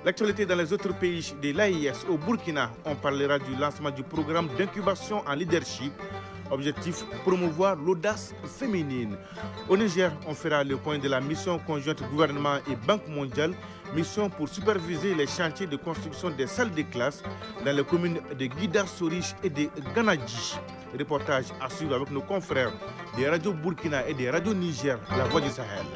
L'actualité dans les autres pays de l'AIS au Burkina, on parlera du lancement du programme d'incubation en leadership. Objectif, promouvoir l'audace féminine. Au Niger, on fera le point de la mission conjointe gouvernement et Banque mondiale, mission pour superviser les chantiers de construction des salles de classe dans les communes de Guida, Soriche et de Ganadji. Reportage à suivre avec nos confrères des radios Burkina et des radios Niger, la voix du Sahel.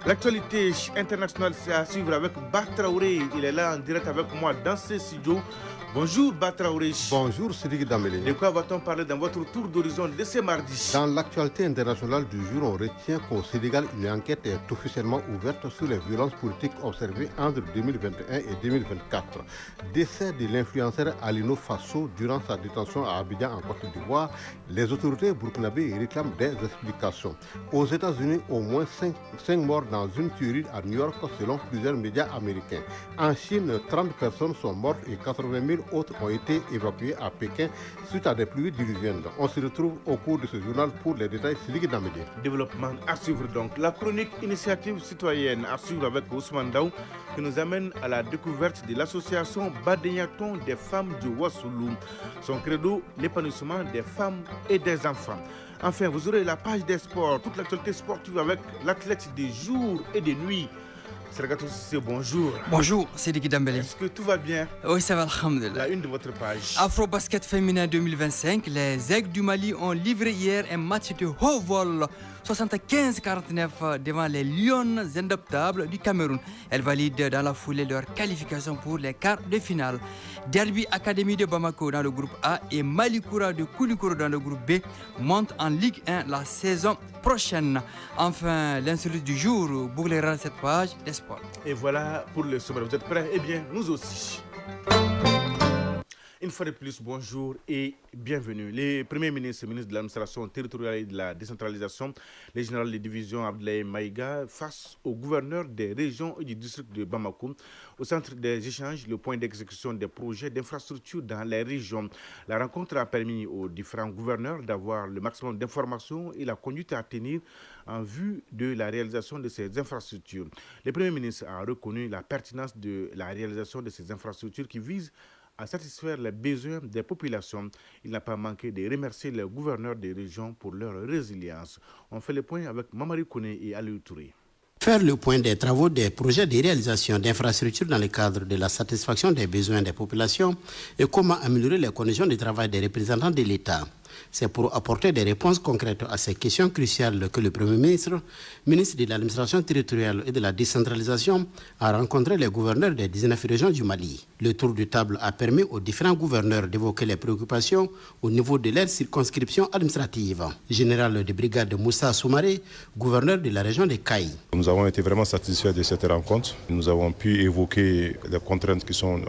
L'actualité internationale, c'est à suivre avec Batraoré. Il est là en direct avec moi dans ce studio. Bonjour Batraoré. Bonjour Sidiki Dambélé. De quoi va-t-on parler dans votre tour d'horizon de ce mardi? Dans l'actualité internationale du jour, on retient qu'au Sénégal, une enquête est officiellement ouverte sur les violences politiques observées entre 2021 et 2024. Décès de l'influenceur Alino Fasso durant sa détention à Abidjan en Côte d'Ivoire, les autorités burkinabées réclament des explications. Aux États-Unis, au moins 5 morts dans une tuerie à New York selon plusieurs médias américains. En Chine, 30 personnes sont mortes et 80 000 autres ont été évacués à Pékin suite à des pluies diluviennes. On se retrouve au cours de ce journal pour les détails. Sidiki Dambélé. Développement à suivre donc. La chronique initiative citoyenne à suivre avec Ousmane Daou qui nous amène à la découverte de l'association Badéaton des femmes du Wassoulou. Son credo, l'épanouissement des femmes et des enfants. Enfin, vous aurez la page des sports, toute l'actualité sportive avec l'athlète des jours et des nuits. Bonjour. Bonjour, c'est Sidiki Dambélé. Est-ce que tout va bien? Oui, ça va, alhamdoulilah. La une de votre page. Afro-basket féminin 2025, les Aigles du Mali ont livré hier un match de haut vol 75-49 devant les Lions indoptables du Cameroun. Elles valident dans la foulée leur qualification pour les quarts de finale. Derby Academy de Bamako dans le groupe A et Malikoura de Koulikoro dans le groupe B montent en Ligue 1 la saison prochaine. Enfin, l'insolite du jour bouclera cette page des sports. Et voilà pour le sommaire. Vous êtes prêts? Eh bien, nous aussi. Une fois de plus, bonjour et bienvenue. Les premiers ministres de l'administration territoriale et de la décentralisation, les généraux de division Abdoulaye Maïga, face au gouverneur des régions et du district de Bamako, au centre des échanges, le point d'exécution des projets d'infrastructure dans les régions. La rencontre a permis aux différents gouverneurs d'avoir le maximum d'informations et la conduite à tenir en vue de la réalisation de ces infrastructures. Le premier ministre a reconnu la pertinence de la réalisation de ces infrastructures qui visent à satisfaire les besoins des populations. Il n'a pas manqué de remercier les gouverneurs des régions pour leur résilience. On fait le point avec Mamari Kone et Aliou Touré. Faire le point des travaux des projets de réalisation d'infrastructures dans le cadre de la satisfaction des besoins des populations et comment améliorer les conditions de travail des représentants de l'État. C'est pour apporter des réponses concrètes à ces questions cruciales que le Premier ministre, ministre de l'administration territoriale et de la décentralisation, a rencontré les gouverneurs des 19 régions du Mali. Le tour de table a permis aux différents gouverneurs d'évoquer les préoccupations au niveau de leur circonscription administrative. Général de brigade Moussa Soumaré, gouverneur de la région de Kaï. Nous avons été vraiment satisfaits de cette rencontre. Nous avons pu évoquer les contraintes qui sont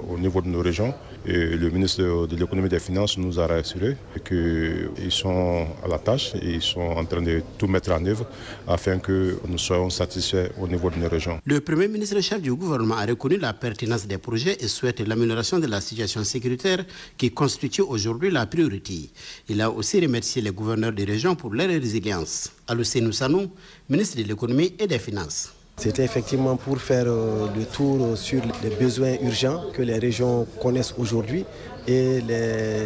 au niveau de nos régions. Et le ministre de l'économie et des finances nous a rassuré qu'ils sont à la tâche et ils sont en train de tout mettre en œuvre afin que nous soyons satisfaits au niveau de nos régions. Le Premier ministre chef du gouvernement a reconnu la pertinence des projets et souhaite l'amélioration de la situation sécuritaire qui constitue aujourd'hui la priorité. Il a aussi remercié les gouverneurs des régions pour leur résilience. Alousseinou Sanou, ministre de l'économie et des finances. C'était effectivement pour faire le tour sur les besoins urgents que les régions connaissent aujourd'hui et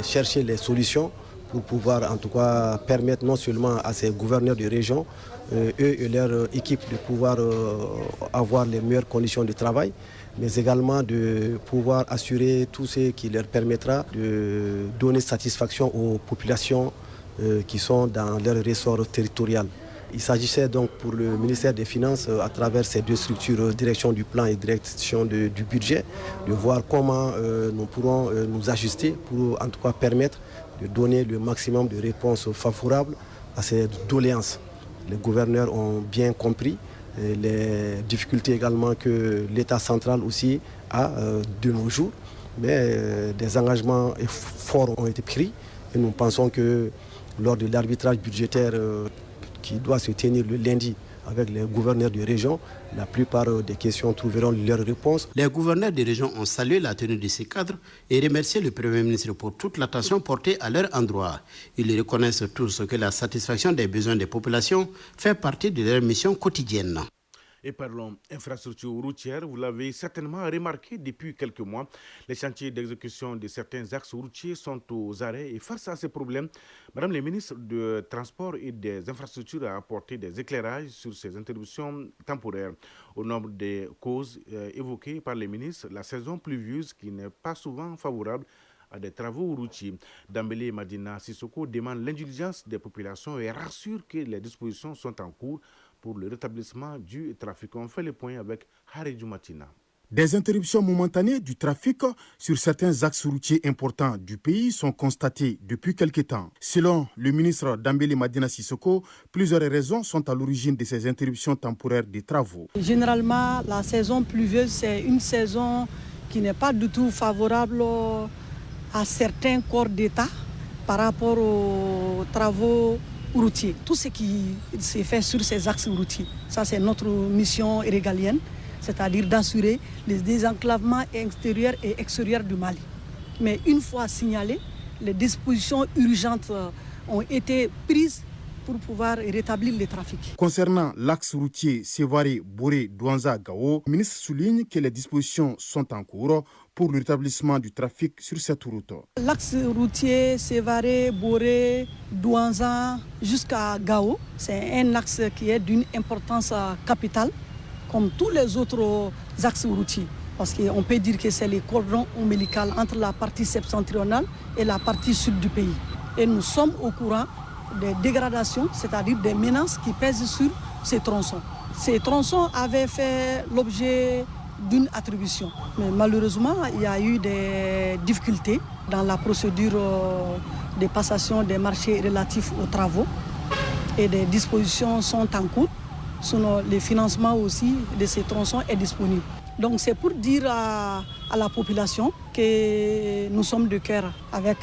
chercher les solutions pour pouvoir en tout cas permettre non seulement à ces gouverneurs de région, eux et leur équipe de pouvoir avoir les meilleures conditions de travail, mais également de pouvoir assurer tout ce qui leur permettra de donner satisfaction aux populations qui sont dans leur ressort territorial. Il s'agissait donc pour le ministère des Finances, à travers ces deux structures, direction du plan et direction du budget, de voir comment nous pourrons nous ajuster pour en tout cas permettre de donner le maximum de réponses favorables à ces doléances. Les gouverneurs ont bien compris les difficultés également que l'État central aussi a de nos jours, mais des engagements forts ont été pris et nous pensons que lors de l'arbitrage budgétaire qui doit se tenir le lundi avec les gouverneurs de région, la plupart des questions trouveront leur réponse. Les gouverneurs des régions ont salué la tenue de ces cadres et remercié le Premier ministre pour toute l'attention portée à leur endroit. Ils reconnaissent tous que la satisfaction des besoins des populations fait partie de leur mission quotidienne. Et parlons infrastructure routière, vous l'avez certainement remarqué depuis quelques mois, les chantiers d'exécution de certains axes routiers sont aux arrêts et face à ces problèmes, Madame la ministre du Transport et des Infrastructures a apporté des éclairages sur ces interruptions temporaires. Au nombre des causes évoquées par les ministres, la saison pluvieuse qui n'est pas souvent favorable à des travaux routiers. Dambélé Madina Sissoko demande l'indulgence des populations et rassure que les dispositions sont en cours pour le rétablissement du trafic. On fait le point avec Haridou Matina. Des interruptions momentanées du trafic sur certains axes routiers importants du pays sont constatées depuis quelque temps. Selon le ministre Dambélé Madina Sissoko, plusieurs raisons sont à l'origine de ces interruptions temporaires des travaux. Généralement, la saison pluvieuse, c'est une saison qui n'est pas du tout favorable à certains corps d'État par rapport aux travaux routiers. Tout ce qui se fait sur ces axes routiers, ça c'est notre mission régalienne, c'est-à-dire d'assurer les désenclavements intérieurs et extérieurs du Mali. Mais une fois signalées, les dispositions urgentes ont été prises pour pouvoir rétablir le trafic. Concernant l'axe routier Sévaré-Boré-Douanza-Gao, le ministre souligne que les dispositions sont en cours pour le rétablissement du trafic sur cette route. L'axe routier Sévaré-Boré-Douanza jusqu'à Gao, c'est un axe qui est d'une importance capitale, comme tous les autres axes routiers. Parce qu'on peut dire que c'est le cordon ombilical entre la partie septentrionale et la partie sud du pays. Et nous sommes au courant des dégradations, c'est-à-dire des menaces qui pèsent sur ces tronçons. Ces tronçons avaient fait l'objet d'une attribution. Mais malheureusement, il y a eu des difficultés dans la procédure de passation des marchés relatifs aux travaux et des dispositions sont en cours. Sinon, le financement aussi de ces tronçons est disponible. Donc c'est pour dire à la population que nous sommes de cœur avec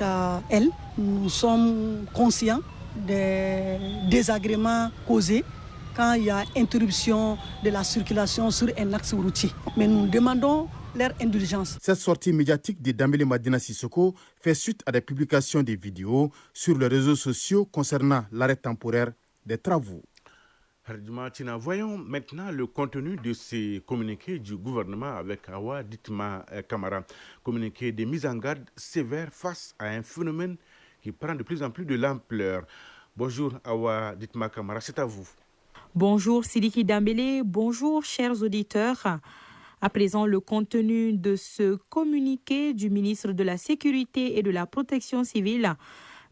elle. Nous sommes conscients des désagréments causés quand il y a interruption de la circulation sur un axe routier. Mais nous demandons leur indulgence. Cette sortie médiatique de Dambélé Madina Sissoko fait suite à des publications de vidéos sur les réseaux sociaux concernant l'arrêt temporaire des travaux. Voyons maintenant le contenu de ces communiqués du gouvernement avec Awa Ditma Kamara. Communiqué de mise en garde sévère face à un phénomène qui prend de plus en plus de l'ampleur. Bonjour Awa Ditma Kamara, c'est à vous. Bonjour Sidiki Dambélé, bonjour chers auditeurs. À présent, le contenu de ce communiqué du ministre de la Sécurité et de la Protection civile.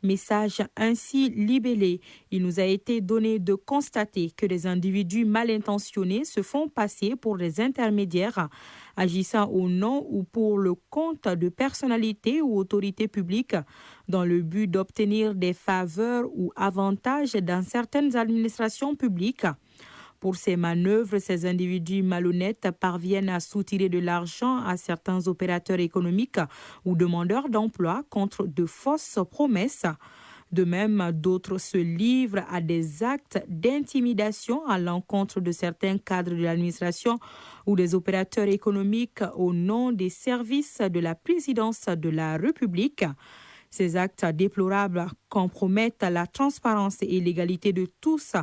Message ainsi libellé. Il nous a été donné de constater que des individus mal intentionnés se font passer pour des intermédiaires agissant au nom ou pour le compte de personnalités ou autorités publiques dans le but d'obtenir des faveurs ou avantages dans certaines administrations publiques. Pour ces manœuvres, ces individus malhonnêtes parviennent à soutirer de l'argent à certains opérateurs économiques ou demandeurs d'emploi contre de fausses promesses. De même, d'autres se livrent à des actes d'intimidation à l'encontre de certains cadres de l'administration ou des opérateurs économiques au nom des services de la présidence de la République. Ces actes déplorables compromettent la transparence et l'égalité de tous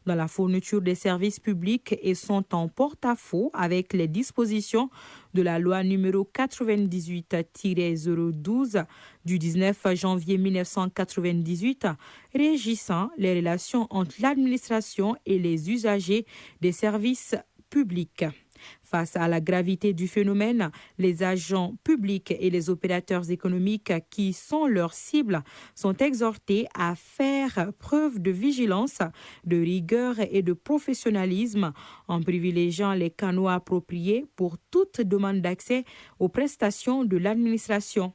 dans la fourniture des services publics et sont en porte-à-faux avec les dispositions de la loi numéro 98-012 du 19 janvier 1998 régissant les relations entre l'administration et les usagers des services publics. Face à la gravité du phénomène, les agents publics et les opérateurs économiques qui sont leurs cibles sont exhortés à faire preuve de vigilance, de rigueur et de professionnalisme en privilégiant les canaux appropriés pour toute demande d'accès aux prestations de l'administration.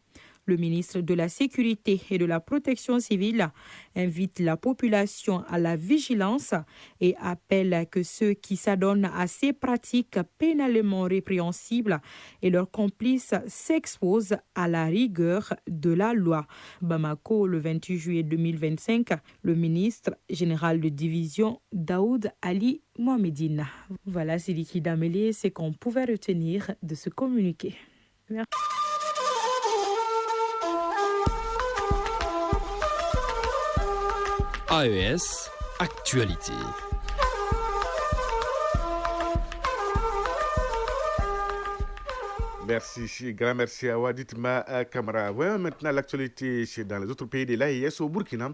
Le ministre de la Sécurité et de la Protection civile invite la population à la vigilance et appelle que ceux qui s'adonnent à ces pratiques pénalement répréhensibles et leurs complices s'exposent à la rigueur de la loi. Bamako, le 28 juillet 2025, le ministre général de division Daoud Ali Mohamedine. Voilà, Sidiki Dambélé, c'est qu'on pouvait retenir de ce communiqué. Merci. AES Actualité. Merci, grand merci à Waditma Kamara. Voyons maintenant l'actualité dans les autres pays de l'AES au Burkina.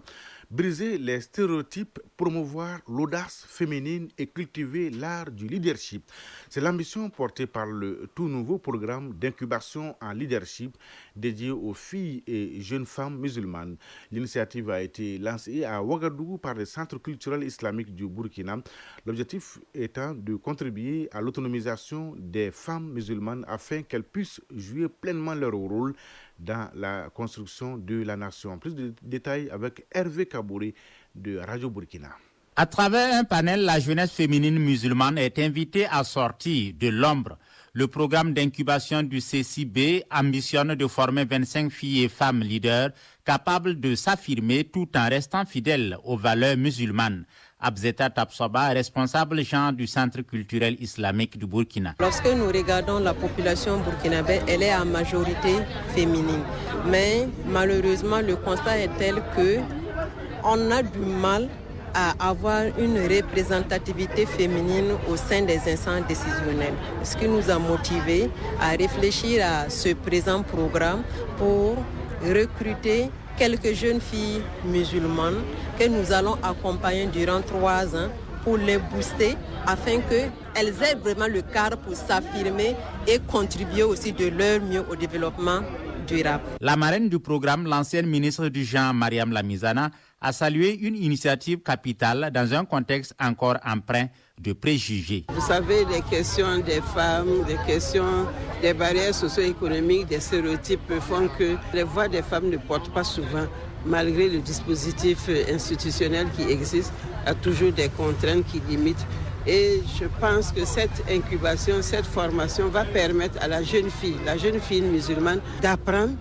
Briser les stéréotypes, promouvoir l'audace féminine et cultiver l'art du leadership. C'est l'ambition portée par le tout nouveau programme d'incubation en leadership dédié aux filles et jeunes femmes musulmanes. L'initiative a été lancée à Ouagadougou par le Centre culturel islamique du Burkina. L'objectif étant de contribuer à l'autonomisation des femmes musulmanes afin qu'elles puissent jouer pleinement leur rôle dans la construction de la nation. Plus de détails avec Hervé Kabouré de Radio Burkina. À travers un panel, la jeunesse féminine musulmane est invitée à sortir de l'ombre. Le programme d'incubation du CCB ambitionne de former 25 filles et femmes leaders capables de s'affirmer tout en restant fidèles aux valeurs musulmanes. Abzeta Tapsoba, responsable genre du Centre culturel islamique du Burkina. Lorsque nous regardons la population burkinabé, elle est en majorité féminine. Mais malheureusement, le constat est tel qu'on a du mal à avoir une représentativité féminine au sein des instances décisionnelles. Ce qui nous a motivés à réfléchir à ce présent programme pour recruter quelques jeunes filles musulmanes que nous allons accompagner durant 3 ans pour les booster afin qu'elles aient vraiment le quart pour s'affirmer et contribuer aussi de leur mieux au développement durable. La marraine du programme, l'ancienne ministre du genre Mariam Lamizana, a salué une initiative capitale dans un contexte encore empreint de préjugés. Vous savez, les questions des femmes, des questions des barrières socio-économiques, des stéréotypes font que les voix des femmes ne portent pas souvent, malgré le dispositif institutionnel qui existe, il y a toujours des contraintes qui limitent. Et je pense que cette incubation, cette formation va permettre à la jeune fille musulmane d'apprendre,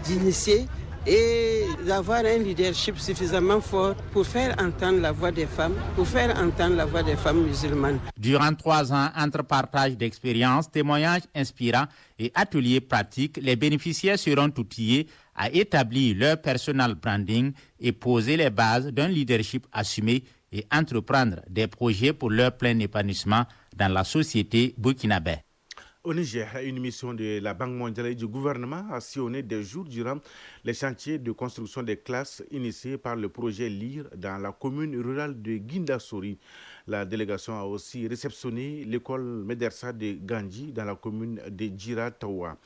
d'initier et d'avoir un leadership suffisamment fort pour faire entendre la voix des femmes, musulmanes. Durant 3 ans, entre partage d'expériences, témoignages inspirants et ateliers pratiques, les bénéficiaires seront outillés à établir leur personal branding et poser les bases d'un leadership assumé et entreprendre des projets pour leur plein épanouissement dans la société burkinabé. Au Niger, une mission de la Banque mondiale et du gouvernement a sillonné des jours durant les chantiers de construction des classes initiés par le projet LIR dans la commune rurale de Guindassori. La délégation a aussi réceptionné l'école Medersa de Gandji dans la commune de Djiratawa.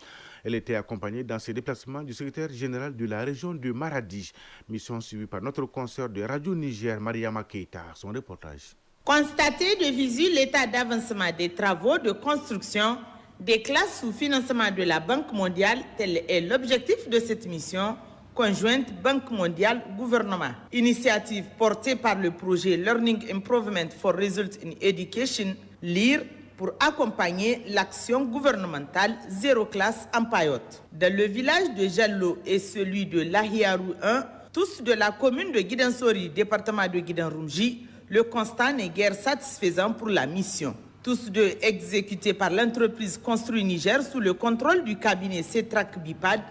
Elle était accompagnée dans ses déplacements du secrétaire général de la région de Maradi. Mission suivie par notre consoeur de Radio Niger, Mariama Keita. Son reportage. Constater de visu l'état d'avancement des travaux de construction des classes sous financement de la Banque mondiale, tel est l'objectif de cette mission conjointe Banque mondiale gouvernement. Initiative portée par le projet Learning Improvement for Results in Education, LIR, pour accompagner l'action gouvernementale Zéro classe en Payotte. Dans le village de Jallo et celui de Lahiarou 1, tous de la commune de Guidansori, département de Guidanrumji, le constat n'est guère satisfaisant pour la mission. Tous deux exécutés par l'entreprise Construit Niger sous le contrôle du cabinet CETRAC BIPAD.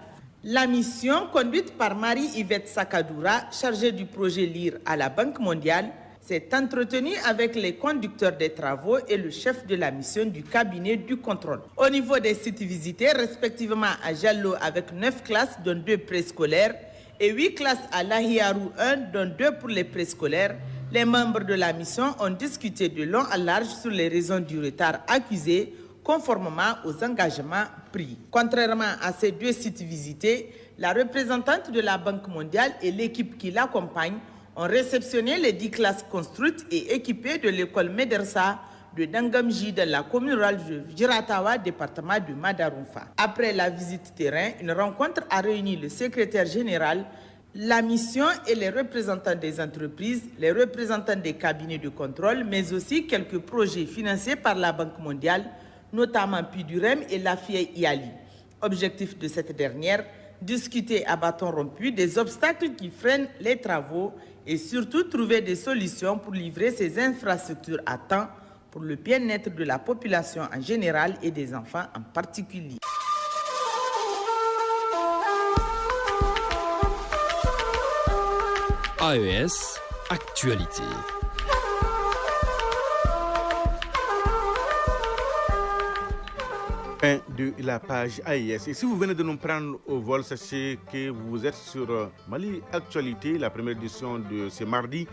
La mission, conduite par Marie-Yvette Sakadoura, chargée du projet LIR à la Banque mondiale, s'est entretenue avec les conducteurs des travaux et le chef de la mission du cabinet du contrôle. Au niveau des sites visités, respectivement à Jallo avec 9 classes, dont 2 préscolaires, et 8 classes à Lahiarou 1, dont 2 pour les préscolaires, les membres de la mission ont discuté de long en large sur les raisons du retard accusé, conformément aux engagements pris. Contrairement à ces 2 sites visités, la représentante de la Banque mondiale et l'équipe qui l'accompagne ont réceptionné les 10 classes construites et équipées de l'école Medersa de Dangamji dans la commune rurale de Djiratawa, département de Madarumfa. Après la visite terrain, une rencontre a réuni le secrétaire général, la mission et les représentants des entreprises, les représentants des cabinets de contrôle, mais aussi quelques projets financés par la Banque mondiale, notamment PIDUREM et la FIA IALI. Objectif de cette dernière, discuter à bâton rompu des obstacles qui freinent les travaux et surtout trouver des solutions pour livrer ces infrastructures à temps pour le bien-être de la population en général et des enfants en particulier. AES Actualité. Fin de la page AIS. Et si vous venez de nous prendre au vol, sachez que vous êtes sur Mali Actualité, la première édition de ce mardi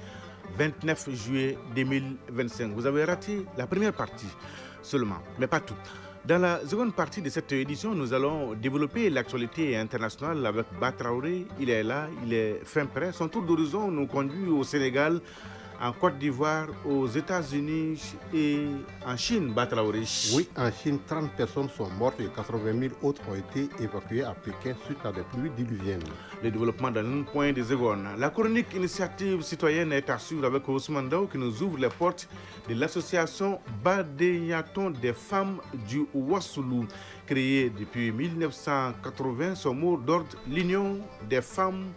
29 juillet 2025. Vous avez raté la première partie seulement, mais pas tout. Dans la seconde partie de cette édition, nous allons développer l'actualité internationale avec Batraoré. Il est là, il est fin prêt. Son tour d'horizon nous conduit au Sénégal, en Côte d'Ivoire, aux États-Unis et en Chine, Batraoré. Oui, en Chine, 30 personnes sont mortes et 80 000 autres ont été évacuées à Pékin suite à des pluies diluviennes. Le développement dans un point des secondes. La chronique initiative citoyenne est à suivre avec Ousmane Daou qui nous ouvre les portes de l'association Badéyaton des femmes du Ouassoulou. Créée depuis 1980, son mot d'ordre, l'union des femmes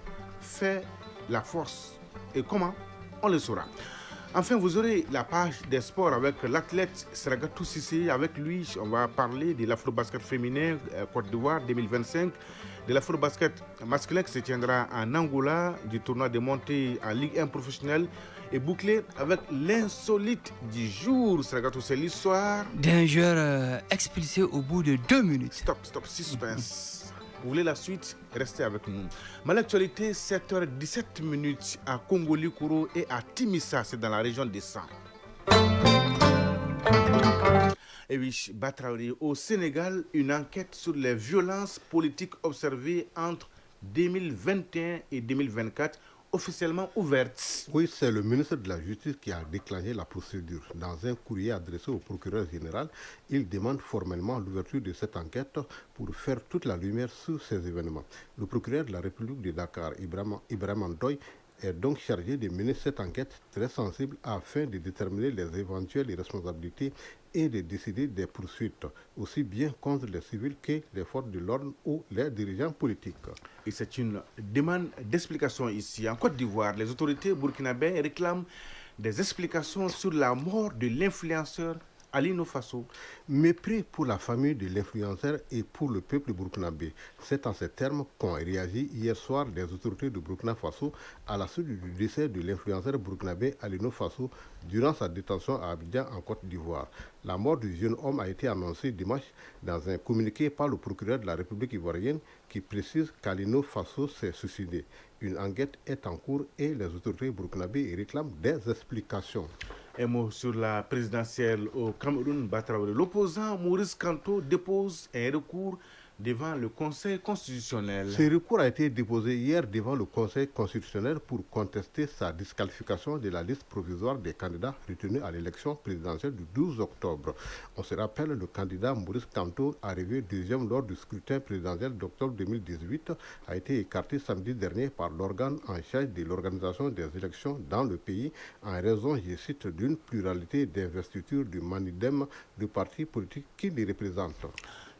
fait la force. Et comment? On le saura. Enfin, vous aurez la page des sports avec l'athlète Seragatou Sissé. Avec lui, on va parler de l'afro-basket féminin Côte d'Ivoire 2025, de l'afro-basket masculin qui se tiendra en Angola, du tournoi de montée en Ligue 1 professionnelle et bouclé avec l'insolite du jour. Seragatou, c'est l'histoire d'un joueur expulsé au bout de 2 minutes. Stop, suspense. Vous voulez la suite? Restez avec nous. Mais l'actualité, 7h17 à Kongoli-Kouro et à Timissa, c'est dans la région des Sangs. Et oui, Batraoré, au Sénégal, une enquête sur les violences politiques observées entre 2021 et 2024 officiellement ouverte. Oui, c'est le ministre de la Justice qui a déclenché la procédure. Dans un courrier adressé au procureur général, il demande formellement l'ouverture de cette enquête pour faire toute la lumière sur ces événements. Le procureur de la République de Dakar, Ibrahim Ndoye, est donc chargé de mener cette enquête très sensible afin de déterminer les éventuelles responsabilités et de décider des poursuites, aussi bien contre les civils que les forces de l'ordre ou les dirigeants politiques. Et c'est une demande d'explication ici. En Côte d'Ivoire, les autorités burkinabées réclament des explications sur la mort de l'influenceur Alino Fasso. Mépris pour la famille de l'influenceur et pour le peuple burkinabé. C'est en ces termes qu'ont réagi hier soir les autorités de Burkina Faso à la suite du décès de l'influenceur burkinabé Alino Fasso durant sa détention à Abidjan en Côte d'Ivoire. La mort du jeune homme a été annoncée dimanche dans un communiqué par le procureur de la République ivoirienne qui précise qu'Alino Fasso s'est suicidé. Une enquête est en cours et les autorités burkinabées réclament des explications. Un mot sur la présidentielle au Cameroun, Batraoré. L'opposant Maurice Kanto dépose un recours devant le Conseil constitutionnel. Ce recours a été déposé hier devant le Conseil constitutionnel pour contester sa disqualification de la liste provisoire des candidats retenus à l'élection présidentielle du 12 octobre. On se rappelle, le candidat Maurice Kanto, arrivé deuxième lors du scrutin présidentiel d'octobre 2018, a été écarté samedi dernier par l'organe en charge de l'organisation des élections dans le pays en raison, je cite, d'une pluralité d'investiture du Manidem, du parti politique qui les représente.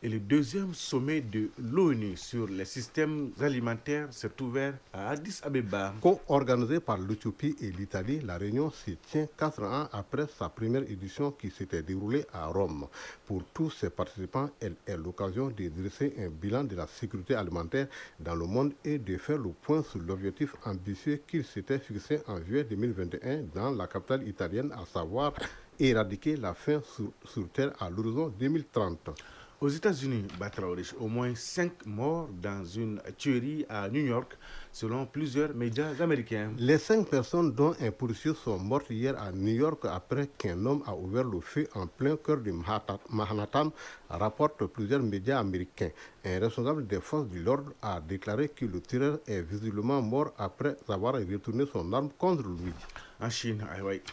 Et le deuxième sommet de l'ONU sur les systèmes alimentaires s'est ouvert à Addis Abeba. Co-organisé par l'Éthiopie et l'Italie, la réunion se tient 4 ans après sa première édition qui s'était déroulée à Rome. Pour tous ses participants, elle est l'occasion de dresser un bilan de la sécurité alimentaire dans le monde et de faire le point sur l'objectif ambitieux qu'il s'était fixé en juillet 2021 dans la capitale italienne, à savoir éradiquer la faim sur Terre à l'horizon 2030. Aux États-Unis, Batraoré, au moins 5 morts dans une tuerie à New York, selon plusieurs médias américains. Les 5 personnes, dont un policier, sont mortes hier à New York après qu'un homme a ouvert le feu en plein cœur de Manhattan, rapportent plusieurs médias américains. Un responsable des forces de l'ordre a déclaré que le tireur est visiblement mort après avoir retourné son arme contre lui. En Chine,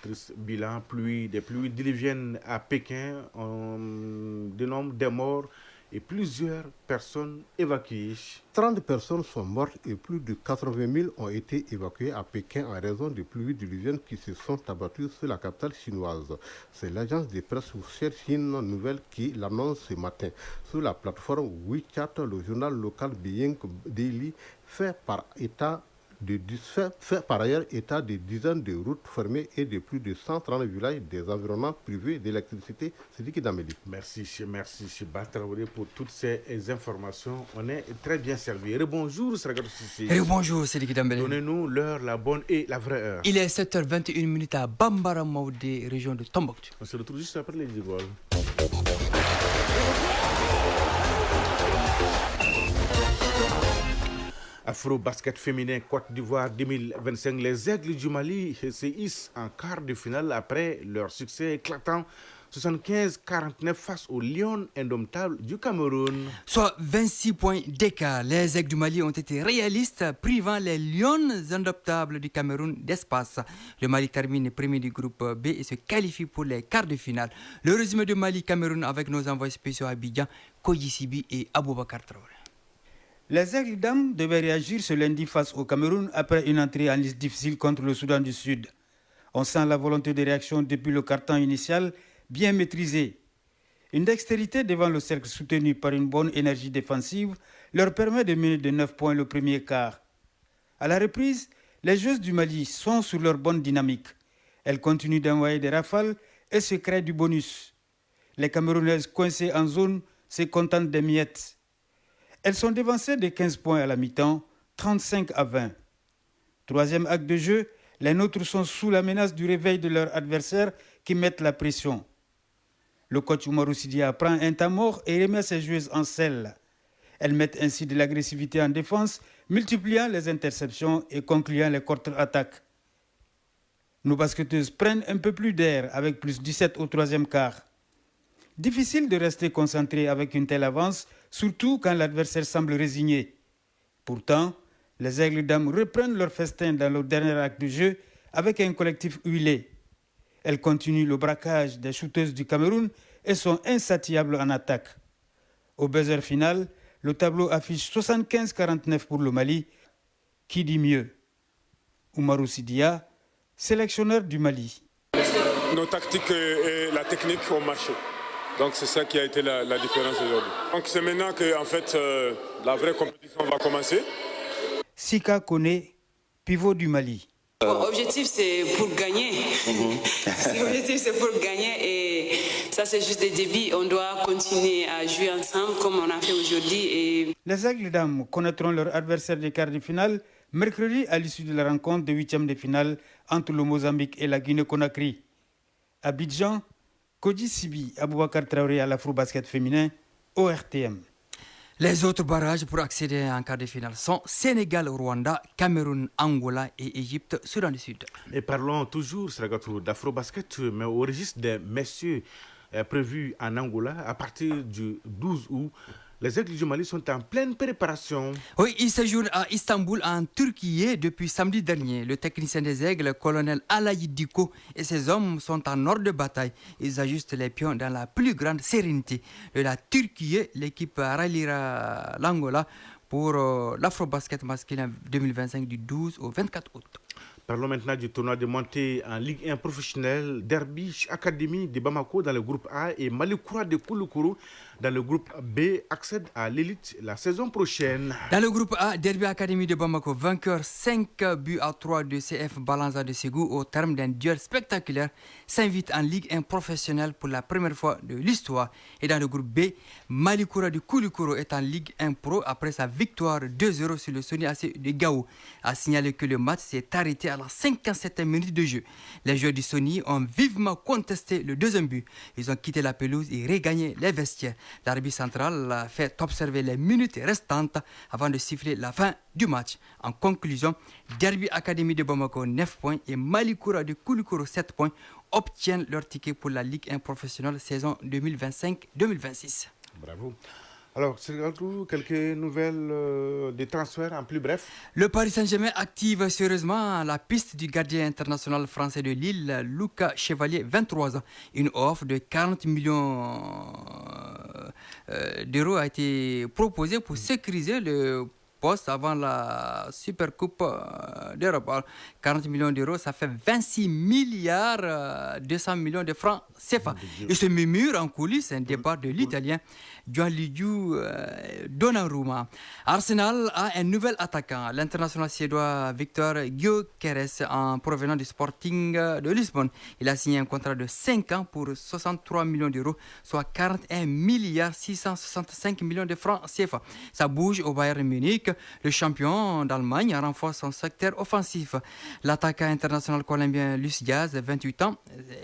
triste bilan, des pluies diluviennes à Pékin, on dénombre des morts et plusieurs personnes évacuées. 30 personnes sont mortes et plus de 80 000 ont été évacuées à Pékin en raison des pluies diluviennes qui se sont abattues sur la capitale chinoise. C'est l'agence de presse officielle Chine Nouvelle qui l'annonce ce matin. Sur la plateforme WeChat, le journal local Beijing Daily fait par ailleurs état de dizaines de routes fermées et de plus de 130 villages des environnements privés d'électricité. C'est Diki Dambéli. Merci, Batraoré, pour toutes ces informations. On est très bien servi. Rebonjour, Seragatou Sissé. Rebonjour, c'est Diki Dambéli. Donnez-nous l'heure, la bonne et la vraie heure. Il est 7h21 à Bambara Maoudé, région de Tombouctou. On se retrouve juste après les divoles. Afro-basket féminin Côte d'Ivoire 2025, les Aigles du Mali se hissent en quart de finale après leur succès éclatant 75-49 face aux Lions indomptables du Cameroun. Soit 26 points d'écart, les Aigles du Mali ont été réalistes, privant les Lions indomptables du Cameroun d'espace. Le Mali termine premier du groupe B et se qualifie pour les quarts de finale. Le résumé de Mali-Cameroun avec nos envoyés spéciaux à Abidjan, Koji Sibi et Aboubakar Traoré. Les Aigles dames devaient réagir ce lundi face au Cameroun après une entrée en liste difficile contre le Soudan du Sud. On sent la volonté de réaction depuis le quart-temps initial, bien maîtrisée. Une dextérité devant le cercle soutenu par une bonne énergie défensive leur permet de mener de 9 points le premier quart. À la reprise, les joueuses du Mali sont sur leur bonne dynamique. Elles continuent d'envoyer des rafales et se créent du bonus. Les Camerounaises coincées en zone se contentent des miettes. Elles sont devancées de 15 points à la mi-temps, 35-20. Troisième acte de jeu, les nôtres sont sous la menace du réveil de leurs adversaires qui mettent la pression. Le coach Oumarou Sidia prend un temps mort et remet ses joueuses en selle. Elles mettent ainsi de l'agressivité en défense, multipliant les interceptions et concluant les contre-attaques. Nos basketteuses prennent un peu plus d'air avec plus 17 au troisième quart. Difficile de rester concentré avec une telle avance, surtout quand l'adversaire semble résigné. Pourtant, les Aigles dames reprennent leur festin dans le dernier acte de jeu avec un collectif huilé. Elles continuent le braquage des shooteuses du Cameroun et sont insatiables en attaque. Au buzzer final, le tableau affiche 75-49 pour le Mali. Qui dit mieux? Oumarou Sidia, sélectionneur du Mali. Nos tactiques et la technique ont marché. Donc c'est ça qui a été la différence aujourd'hui. Donc c'est maintenant que en fait, la vraie compétition va commencer. Sika Kone, pivot du Mali. L'objectif c'est pour gagner. L'objectif c'est pour gagner et ça c'est juste le début. On doit continuer à jouer ensemble comme on a fait aujourd'hui. Et... Les Aigles dames connaîtront leur adversaire des quarts de finale mercredi à l'issue de la rencontre de huitièmes de finale entre le Mozambique et la Guinée-Conakry. Abidjan, Koji Sibi, Aboubakar Traoré à l'Afro-basket féminin, ORTM. Les autres barrages pour accéder en quart de finale sont Sénégal, Rwanda, Cameroun, Angola et Égypte, Soudan du Sud. Et parlons toujours, d'Afro-basket, mais au registre des messieurs prévus en Angola à partir du 12 août. Les Aigles du Mali sont en pleine préparation. Oui, ils séjournent à Istanbul, en Turquie, depuis samedi dernier. Le technicien des Aigles, colonel Alaïd Diko, et ses hommes sont en ordre de bataille. Ils ajustent les pions dans la plus grande sérénité. De la Turquie, l'équipe ralliera l'Angola pour l'Afro-basket masculin 2025 du 12 au 24 août. Parlons maintenant du tournoi de montée en Ligue 1 professionnelle, Derby Academy de Bamako dans le groupe A et Malikoura de Kouloukourou dans le groupe B accèdent à l'élite la saison prochaine. Dans le groupe A, Derby Academy de Bamako, vainqueur 5-3 de CF Balanza de Ségou au terme d'un duel spectaculaire, s'invite en Ligue 1 professionnelle pour la première fois de l'histoire. Et dans le groupe B, Malikoura de Kouloukourou est en Ligue 1 Pro après sa victoire 2-0 sur le Sony AC de Gao. A signaler que le match s'est arrêté à la 57e minute de jeu. Les joueurs du Sony ont vivement contesté le deuxième but. Ils ont quitté la pelouse et regagné les vestiaires. L'arbitre central a fait observer les minutes restantes avant de siffler la fin du match. En conclusion, Derby Academy de Bamako 9 points et Malikoura de Kouloukourou 7 points obtiennent leur ticket pour la Ligue 1 professionnelle saison 2025-2026. Bravo. Alors, c'est quelques nouvelles des transferts en plus bref. Le Paris Saint-Germain active sérieusement la piste du gardien international français de Lille, Lucas Chevalier, 23 ans. Une offre de 40 millions d'euros a été proposée pour sécuriser le poste avant la Supercoupe d'Europe. 40 millions d'euros, ça fait 26 milliards 200 millions de francs CFA. Et ce murmure en coulisses un départ de l'Italien Gianluigi Donnarumma. Arsenal a un nouvel attaquant, l'international suédois Victor Gyökeres, en provenant du Sporting de Lisbonne. Il a signé un contrat de 5 ans pour 63 millions d'euros, soit 41 milliards 665 millions de francs CFA. Ça bouge au Bayern Munich. le champion d'Allemagne renforce son secteur offensif. L'attaquant international colombien Luis Diaz, 28 ans,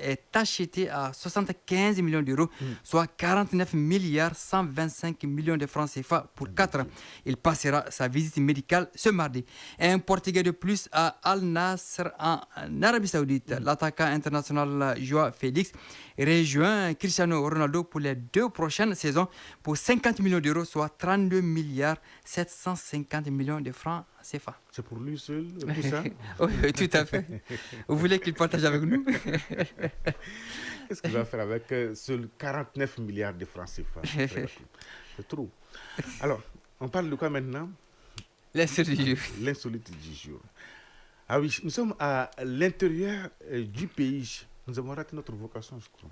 est acheté à 75 millions d'euros, soit 49 milliards 125 millions de francs CFA pour 4 ans. Il passera sa visite médicale ce mardi. Un Portugais de plus à Al Nassr en Arabie Saoudite. L'attaquant international Joao Félix rejoint Cristiano Ronaldo pour les 2 prochaines saisons pour 50 millions d'euros, soit 32 milliards 750 millions de francs CFA. C'est pour lui seul, tout ça? Oui, tout à fait. Vous voulez qu'il partage avec nous? Qu'est-ce qu'il va faire avec seuls 49 milliards de francs CFA? C'est trop. Alors, on parle de quoi maintenant? L'insolite du jour. L'insolite du jour. Ah oui, nous sommes à l'intérieur du pays. Nous avons raté notre vocation, je crois.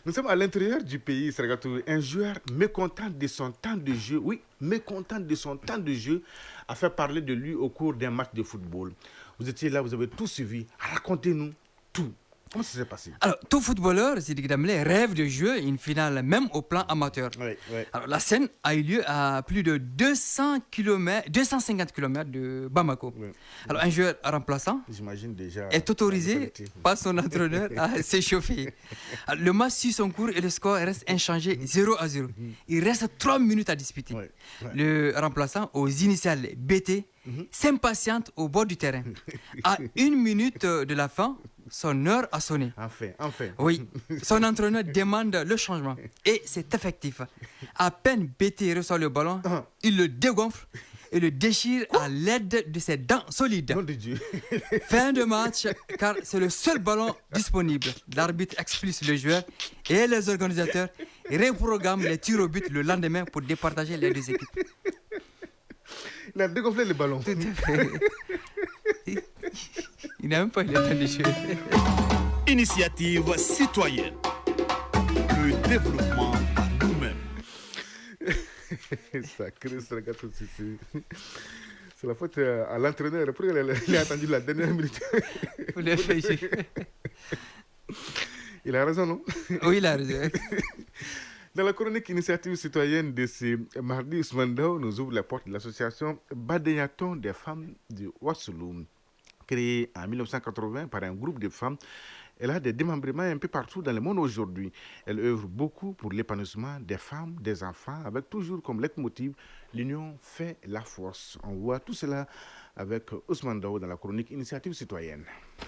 Nous sommes à l'intérieur du pays, un joueur mécontent de son temps de jeu, a fait parler de lui au cours d'un match de football. Vous étiez là, vous avez tout suivi. Racontez-nous tout. Comment ça s'est passé? Alors, tout footballeur, Sidiki Dembélé, rêve de jouer une finale, même au plan amateur. Oui. Alors, la scène a eu lieu à plus de 250 km de Bamako. Oui. Alors, un joueur remplaçant est autorisé par son entraîneur à s'échauffer. Alors, le match suit son cours et le score reste inchangé 0-0. Il reste 3 minutes à disputer. Le remplaçant, aux initiales BT, s'impatiente au bord du terrain. À 1 minute de la fin, son heure a sonné. Enfin. Oui, son entraîneur demande le changement et c'est effectif. À peine BT reçoit le ballon, il le dégonfle et le déchire à l'aide de ses dents solides. Nom de Dieu. Fin de match, car c'est le seul ballon disponible. L'arbitre expulse le joueur et les organisateurs reprogramment les tirs au but le lendemain pour départager les 2 équipes. Il a dégonflé le ballon. Tout à fait. Il n'a même pas eu le temps de jouer. Initiative citoyenne. Le développement par nous-mêmes. C'est la faute à l'entraîneur. Après, il a attendu la dernière minute. Il a raison, non? Oui, il a raison. Dans la chronique initiative citoyenne de ce mardi, Ousmane Dao nous ouvre la porte de l'association Badéyaton des femmes de Ouassoulou. Créée en 1980 par un groupe de femmes, elle a des démembrements un peu partout dans le monde aujourd'hui. Elle œuvre beaucoup pour l'épanouissement des femmes, des enfants, avec toujours comme leitmotiv l'union fait la force. On voit tout cela avec Ousmane Dao dans la chronique initiative citoyenne.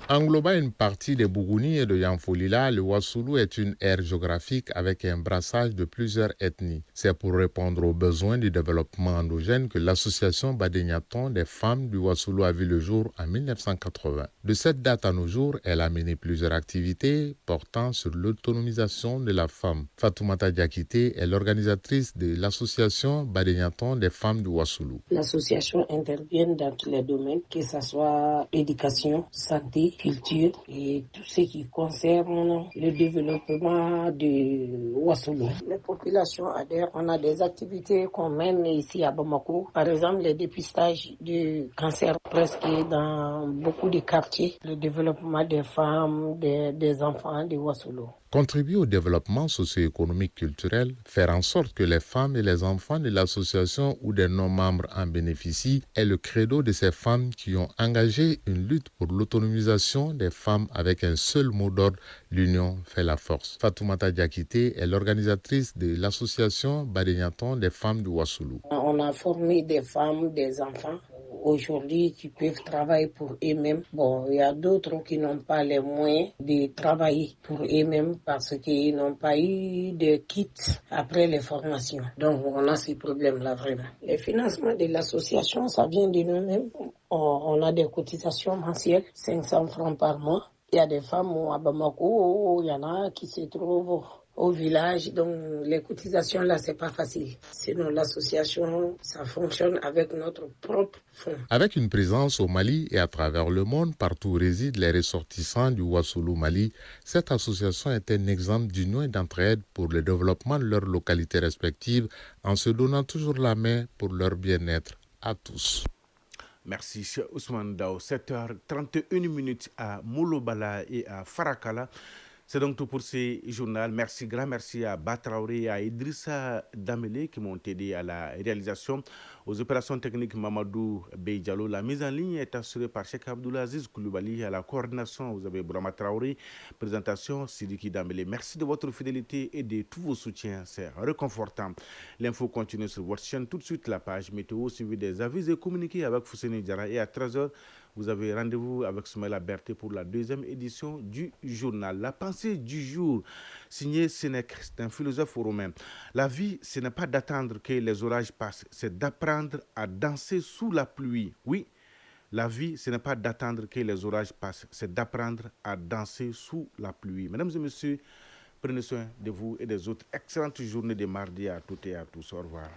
Englobant une partie des Bougouni et de Yanfolila, le Ouassoulou est une aire géographique avec un brassage de plusieurs ethnies. C'est pour répondre aux besoins du développement endogène que l'association Badéyaton des femmes du Ouassoulou a vu le jour en 1980. De cette date à nos jours, elle a mené plusieurs activités portant sur l'autonomisation de la femme. Fatoumata Diakité est l'organisatrice de l'association Badéyaton des femmes du Ouassoulou. L'association intervient dans tous les domaines, que ce soit éducation, santé, culture et tout ce qui concerne le développement de Ouassoulou. Les populations adhèrent. On a des activités qu'on mène ici à Bamako. Par exemple, les dépistages du cancer presque dans beaucoup de quartiers. Le développement des femmes, des enfants de Ouassoulou. Contribuer au développement socio-économique culturel, faire en sorte que les femmes et les enfants de l'association ou des non-membres en bénéficient est le credo de ces femmes qui ont engagé une lutte pour l'autonomisation des femmes avec un seul mot d'ordre, l'union fait la force. Fatoumata Diakité est l'organisatrice de l'association Badéyaton des femmes du Ouassoulou. On a formé des femmes, des enfants aujourd'hui qui peuvent travailler pour eux-mêmes. Bon, il y a d'autres qui n'ont pas les moyens de travailler pour eux-mêmes parce qu'ils n'ont pas eu de kits après les formations. Donc, on a ces problèmes-là vraiment. Le financement de l'association, ça vient de nous-mêmes. On a des cotisations mensuelles, 500 francs par mois. Il y a des femmes à Bamako, il y en a qui se trouvent au village, donc les cotisations là, c'est pas facile. Sinon, l'association, ça fonctionne avec notre propre fonds. Avec une présence au Mali et à travers le monde, partout où résident les ressortissants du Ouassoulou Mali, cette association est un exemple d'union et d'entraide pour le développement de leurs localités respectives, en se donnant toujours la main pour leur bien-être à tous. Merci, Ousmane Dao. 7h31 à Moulobala et à Farakala. C'est donc tout pour ce journal. Grand merci à Batraoré et à Idrissa Damele qui m'ont aidé à la réalisation. Aux opérations techniques, Mamadou Beidjalo. La mise en ligne est assurée par Cheikh Abdoulaziz Koulibaly. À la coordination, vous avez Bourama Traoré. Présentation, Sidiki Damele. Merci de votre fidélité et de tous vos soutiens. C'est réconfortant. L'info continue sur votre chaîne. Tout de suite, la page météo suivie des avis et communiqués avec Fousséni Diarra. Et à 13h, vous avez rendez-vous avec Soumaïla Berté pour la deuxième édition du journal. La pensée du jour, signé Sénèque, c'est un philosophe romain. La vie, ce n'est pas d'attendre que les orages passent, c'est d'apprendre à danser sous la pluie. Oui, la vie, ce n'est pas d'attendre que les orages passent, c'est d'apprendre à danser sous la pluie. Mesdames et messieurs, prenez soin de vous et des autres. Excellente journée de mardi à toutes et à tous. Au revoir.